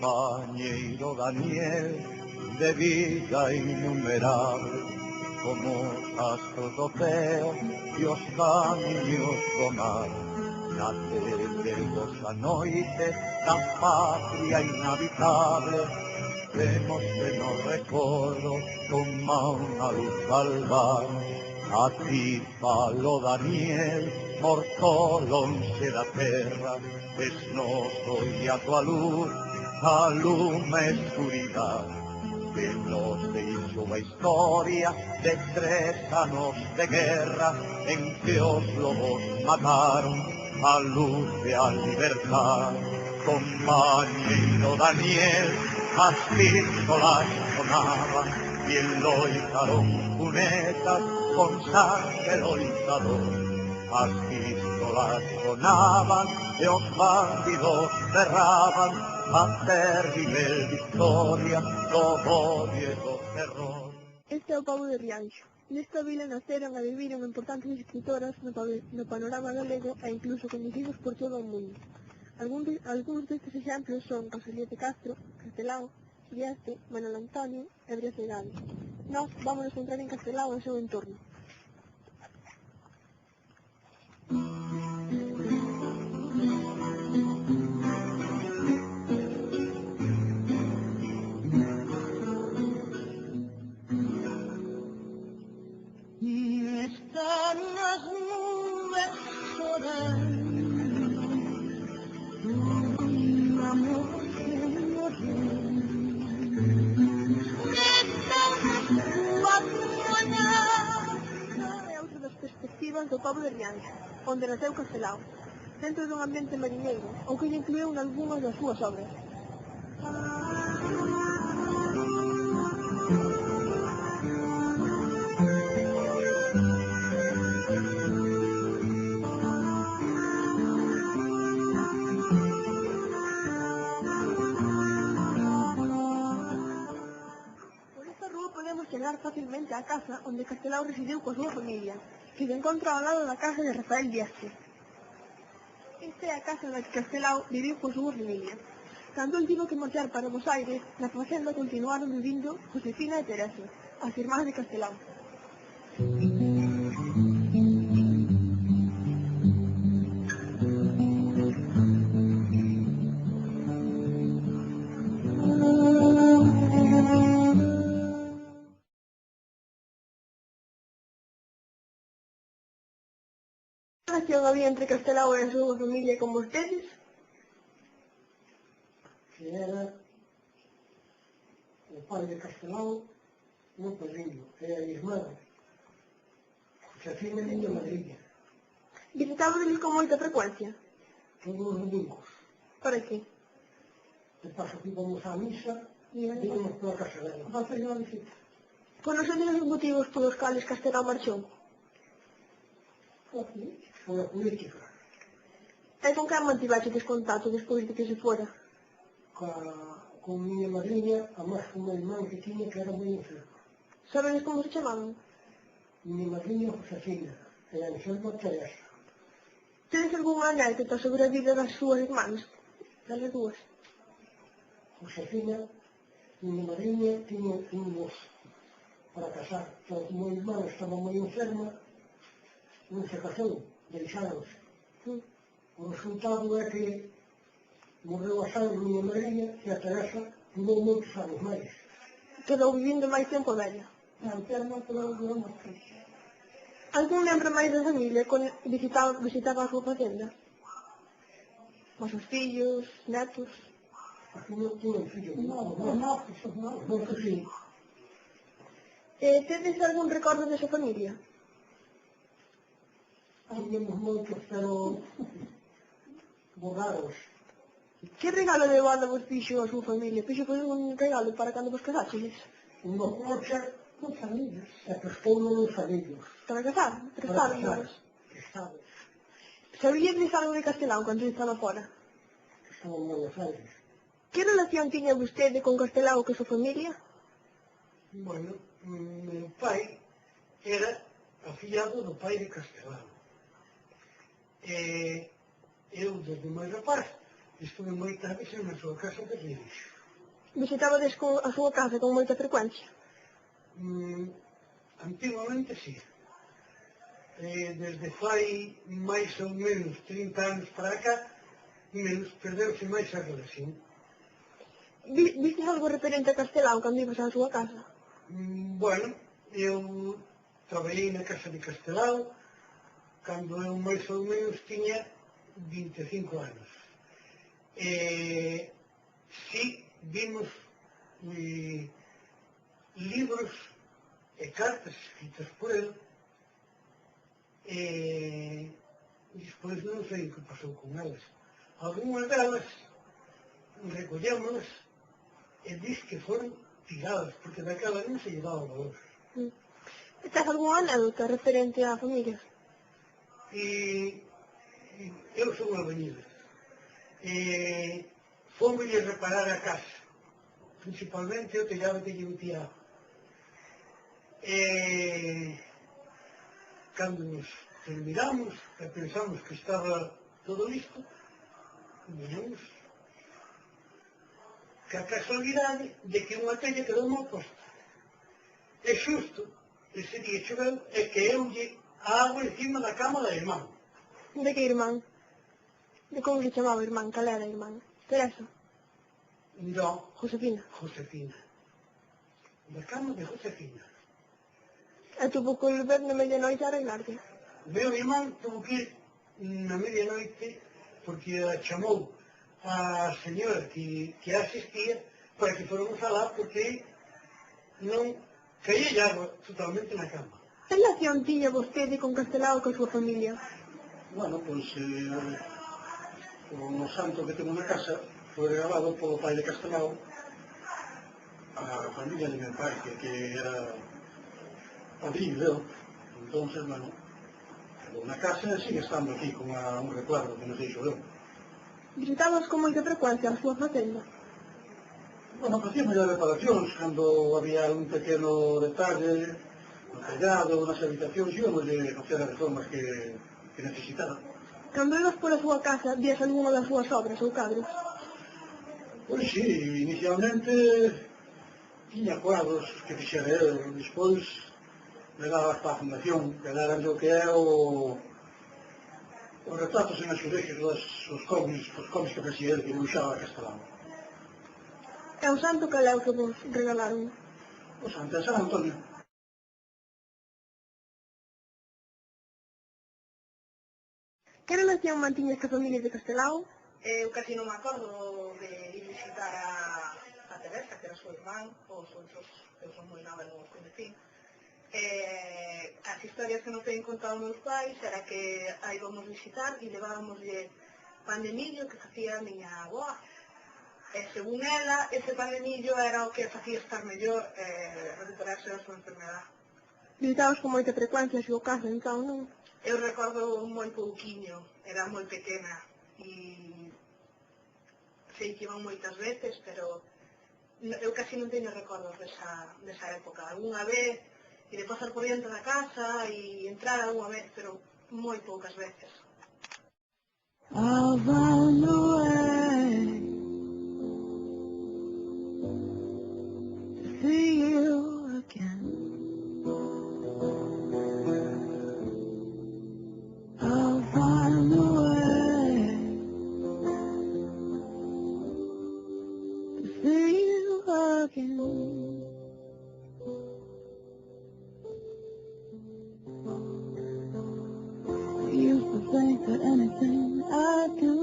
compañeiro Daniel, de vida innumerable, como astros do ceo e os camiños do mar. Nace de vosa noite da patria inhabitable, vemos que nos recordo toma unha luz salvar. A ti falo Daniel, morto lonxe da terra, es noso e a tua luz, aluma a escuridad. Que nos deixou a historia de 3 anos de guerra, en que os lobos mataron a luz e a libertad. Compañeiro Daniel, as pistolas sonaban y loitaron cunetas con sangre loitador. As pistolas sonaban e os bandidos cerraban a terrible victoria do odio e do terror. Este é o Pobo de Rianxo. Nesta vila naceron e viviron importantes escritoras no panorama galego e incluso coñecidos por todo o mundo. Algúns destes exemplos son Rosalía de Castro, Castelao, Vieste, Manuel Antonio e Brea Segado. Nós vamos a centrar en Castelao e o seu entorno. Están las nubes llorando, un amor que morir. É outra das perspectivas do Pobo de Rianxo, onde naceu Castelao, dentro dun ambiente mariñeiro, o que lle incluiu nalgunhas das súas obras. Podemos chegar facilmente á casa onde Castelao residiu coa súa familia, que se encontra ao lado da casa de Rafael Vieste. Esta é a casa na que Castelao viviu coa súa familia. Cando el tivo que marchar para Buenos Aires, na facenda continuaron vivindo Josefina e Teresa, as irmás de Castelao. Que relación había entre Castelao e a súa familia con vostedes? Que era o pai de Castelao, meu padriño, e a irmã, Josefina e miña madriña, Visitábades con moita frecuencia? todos os domingos. Para que? De paso que íbamos á misa e íbamos pola casa dela. Vai fazer unha visita. Conocedes os motivos polos cales Castelao marchou? Foi a política. E con quen mantivechedes contacto despois de que se fora? Con miña madriña, a máis con unha irmán que tiña que era moi enferma. Sabedes como se chamaban? Miña madriña Josefina e a enferma Teresa. Tedes algunha anécdota sobre a vida das súas irmãs? Das dúas? Josefina, miña madriña, tiña un mozo para casar, pero como a irmán estaba moi enferma, non se casou, deixáronse. O resultado é que morreu a sangre miña madriña e a Teresa vivou moitos anos máis. Quedou vivindo máis tempo dela. A enferma quedou máis tempo. Algún membro máis da familia visitaba a súa facenda? Os seus fillos, netos? Aquí non tiñan fillos. Non, sí. Tedes algún recordo desa familia? Tiñamos moitos, pero borrados. Que regalo de banda vos fixo a súa familia? Fixo un regalo para cando vos casaxedes? Unha cocha con familias. E prestou uns anillos. Para casar? Prestaron-nos? Prestados. Sabíades algo de Castelao cando estaba fora? Estaba en Buenos Aires. Que relación tiña vostede con Castelao e con a súa familia? Bueno, meu pai era afillado do pai de Castelao. Eu, desde moi rapaz, Estuve moitas veces na súa casa de Ribeirix. Visitábades a súa casa con moita frecuencia? Antiguamente, sí. Desde fai máis ou menos 30 anos para cá, perdeuse máis a relación. Vistes algo referente a Castelao cando ibas á súa casa? Bueno, eu traballei na casa de Castelao cando eu máis ou menos tiña 25 anos. Sí, vimos libros e cartas escritas por el, despois non sei o que pasou con elas. Algúnas delas recollémolas e diz que foron tiradas, porque daquela non se llevaba valor. Tens algunha anécdota referente á familia? Eu sou albañil. Fomoslle reparar a casa, principalmente o tellado que lle metía agua. Cando nos terminamos e pensamos que estaba todo listo, viñamos que a casualidade de que unha tella quedou mal posta. E xusto, ese día choveu e que eu lle a agua encima da cama da irmán. De que irmán? De como se chamaba irmán? Cal era irmán? Teresa? Non, Josefina? Josefina. Da cama de Josefina. E tuvo que volver na medianoite a arreglarte? O meu irmán tuvo que ir na medianoite porque a chamou a señora que asistía para que fóramos alá porque non caía agua totalmente na cama. Que relación tiña vostede con Castelao e con a súa familia? Bueno, pois o santo que temos na casa foi regalado polo pai de Castelao a familia de meu pai, que era padrinho dele. Entón, bueno, quedou na casa e sigue estando aquí como un recuerdo que nos deixo eu. Visitabas con moita frecuencia a súa facenda? Bueno, facíamos as reparacións cando había un pequeno detalle no tellado, nas habitacións, íbamos de facer as reformas que necesitaba. Cando ibas pola súa casa, vías algunha das súas obras ou cadros? Pois sí, inicialmente tiña cuadros que fixera eu, despois levaba para a fundación, que era o que é os retratos en azulejos, os cómics que facía ele, que dibuixaba a Castelao. E o santo cal é o que vos regalaron? O santo é San Antonio. Que relación mantiñas ca familia de Castelao? Eu casi non me acordo de ir visitar a Teresa, que era súa irmán, os outros, eu son moi nova e non os coñecí. As historias que nos teñen contado meus pais era que a íbamos visitar e levábamoslle pan de millo que facía a miña avó. E según ela, ese pan de millo era o que facía estar mellor e recuperarse da súa enfermedade. Visitabas con moita frecuencia a súa casa, entón, non? Eu recordo moi pouquiño, era moi pequena e sei que iban moitas veces, pero eu casi non teño recordos desa época. Alguna vez iré pasar por diante da casa e entrar alguna vez, pero moi poucas veces. I'll find a way to see you again. I'll find a way to see you again. I used to think that anything I do